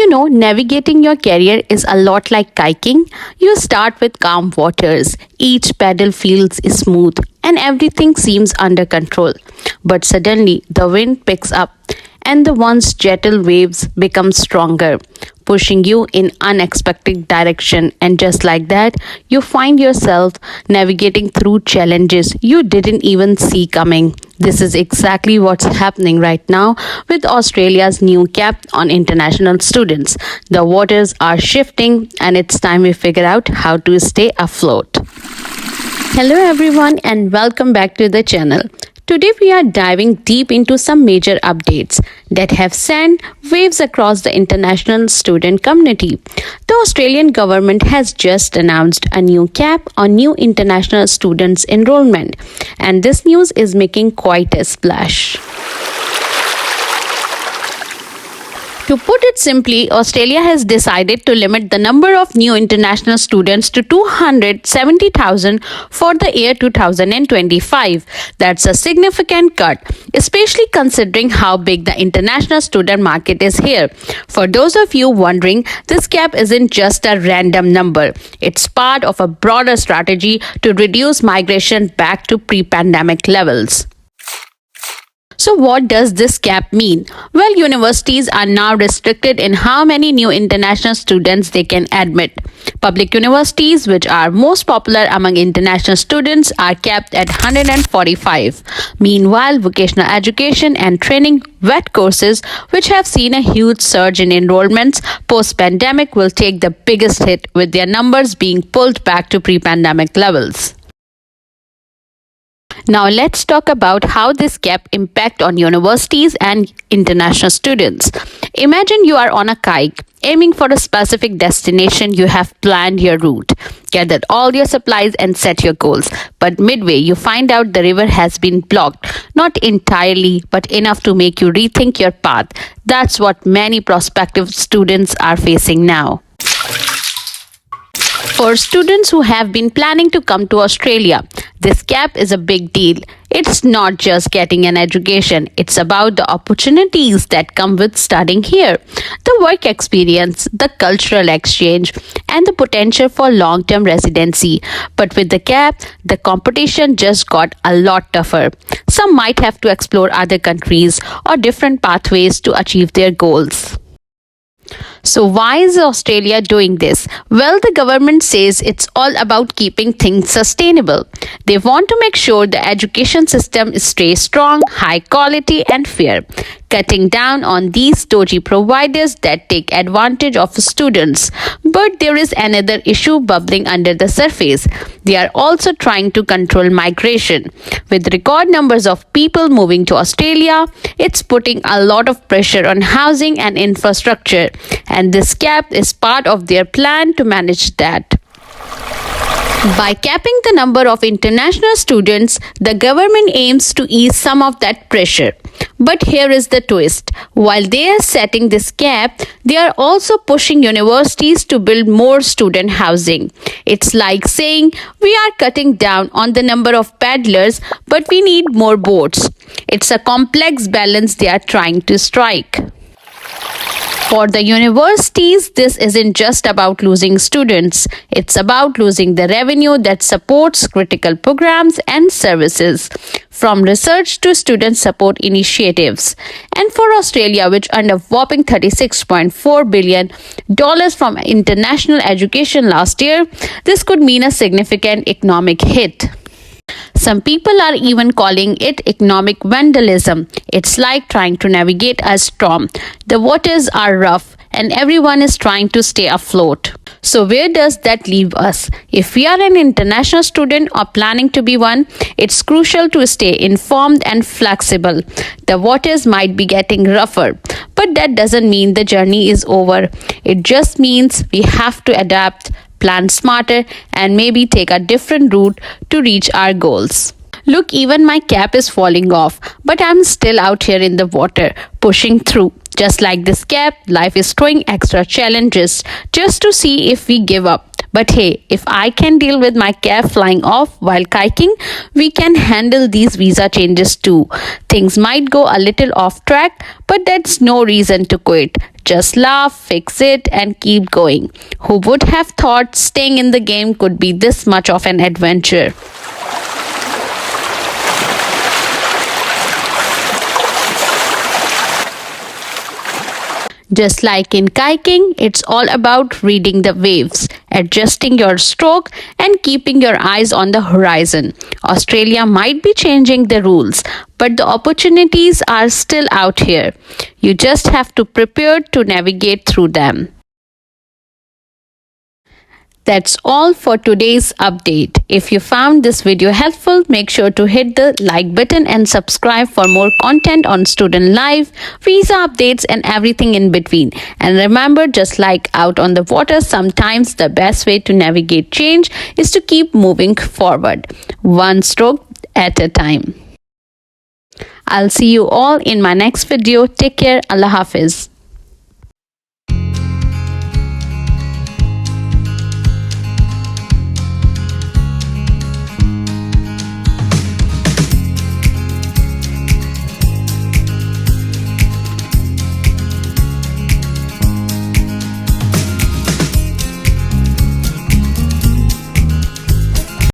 Navigating your career is a lot like kayaking. You start with calm waters. Each paddle feels smooth and everything seems under control. But suddenly, the wind picks up and the once gentle waves become stronger, pushing you in unexpected direction. And just like that, you find yourself navigating through challenges you didn't even see coming. This is exactly what's happening right now with Australia's new cap on international students. The waters are shifting and it's time we figure out how to stay afloat. Hello everyone and welcome back to the channel. Today we are diving deep into some major updates that have sent waves across the international student community. The Australian government has just announced a new cap on new international students enrollment, and this news is making quite a splash. To put it simply, Australia has decided to limit the number of new international students to 270,000 for the year 2025. That's a significant cut, especially considering how big the international student market is here. For those of you wondering, this cap isn't just a random number. It's part of a broader strategy to reduce migration back to pre-pandemic levels. So what does this cap mean? Well, universities are now restricted in how many new international students they can admit. Public universities, which are most popular among international students, are capped at 145. Meanwhile, vocational education and training VET courses, which have seen a huge surge in enrollments post-pandemic, will take the biggest hit, with their numbers being pulled back to pre-pandemic levels. Now let's talk about how this cap impact on universities and international students. Imagine you are on a kayak, aiming for a specific destination. You have planned your route, gathered all your supplies and set your goals. But midway, you find out the river has been blocked. Not entirely, but enough to make you rethink your path. That's what many prospective students are facing now. For students who have been planning to come to Australia, this cap is a big deal. It's not just getting an education, it's about the opportunities that come with studying here, the work experience, the cultural exchange, and the potential for long-term residency. But with the cap, the competition just got a lot tougher. Some might have to explore other countries or different pathways to achieve their goals. So why is Australia doing this? Well, the government says it's all about keeping things sustainable. They want to make sure the education system stays strong, high quality and fair, cutting down on these dodgy providers that take advantage of students. But there is another issue bubbling under the surface. They are also trying to control migration. With record numbers of people moving to Australia, it's putting a lot of pressure on housing and infrastructure. And this cap is part of their plan to manage that. By capping the number of international students, the government aims to ease some of that pressure. But here is the twist. While they are setting this cap, they are also pushing universities to build more student housing. It's like saying, we are cutting down on the number of paddlers, but we need more boats. It's a complex balance they are trying to strike. For the universities, this isn't just about losing students. It's about losing the revenue that supports critical programs and services, from research to student support initiatives. And for Australia, which earned a whopping $36.4 billion from international education last year, this could mean a significant economic hit. Some people are even calling it economic vandalism. It's like trying to navigate a storm. The waters are rough and everyone is trying to stay afloat. So where does that leave us? If we are an international student or planning to be one, it's crucial to stay informed and flexible. The waters might be getting rougher, but that doesn't mean the journey is over. It just means we have to adapt, plan smarter, and maybe take a different route to reach our goals. Look, even my cap is falling off, but I'm still out here in the water, pushing through. Just like this cap, life is throwing extra challenges just to see if we give up. But hey, if I can deal with my cap flying off while kayaking, we can handle these visa changes too. Things might go a little off track, but that's no reason to quit. Just laugh, fix it, and keep going. Who would have thought staying in the game could be this much of an adventure? Just like in kayaking, it's all about reading the waves, adjusting your stroke, and keeping your eyes on the horizon. Australia might be changing the rules, but the opportunities are still out here. You just have to prepare to navigate through them. That's all for today's update. If you found this video helpful, make sure to hit the like button and subscribe for more content on student life, visa updates, and everything in between. And remember, just like out on the water, sometimes the best way to navigate change is to keep moving forward, one stroke at a time. I'll see you all in my next video. Take care. Allah Hafiz.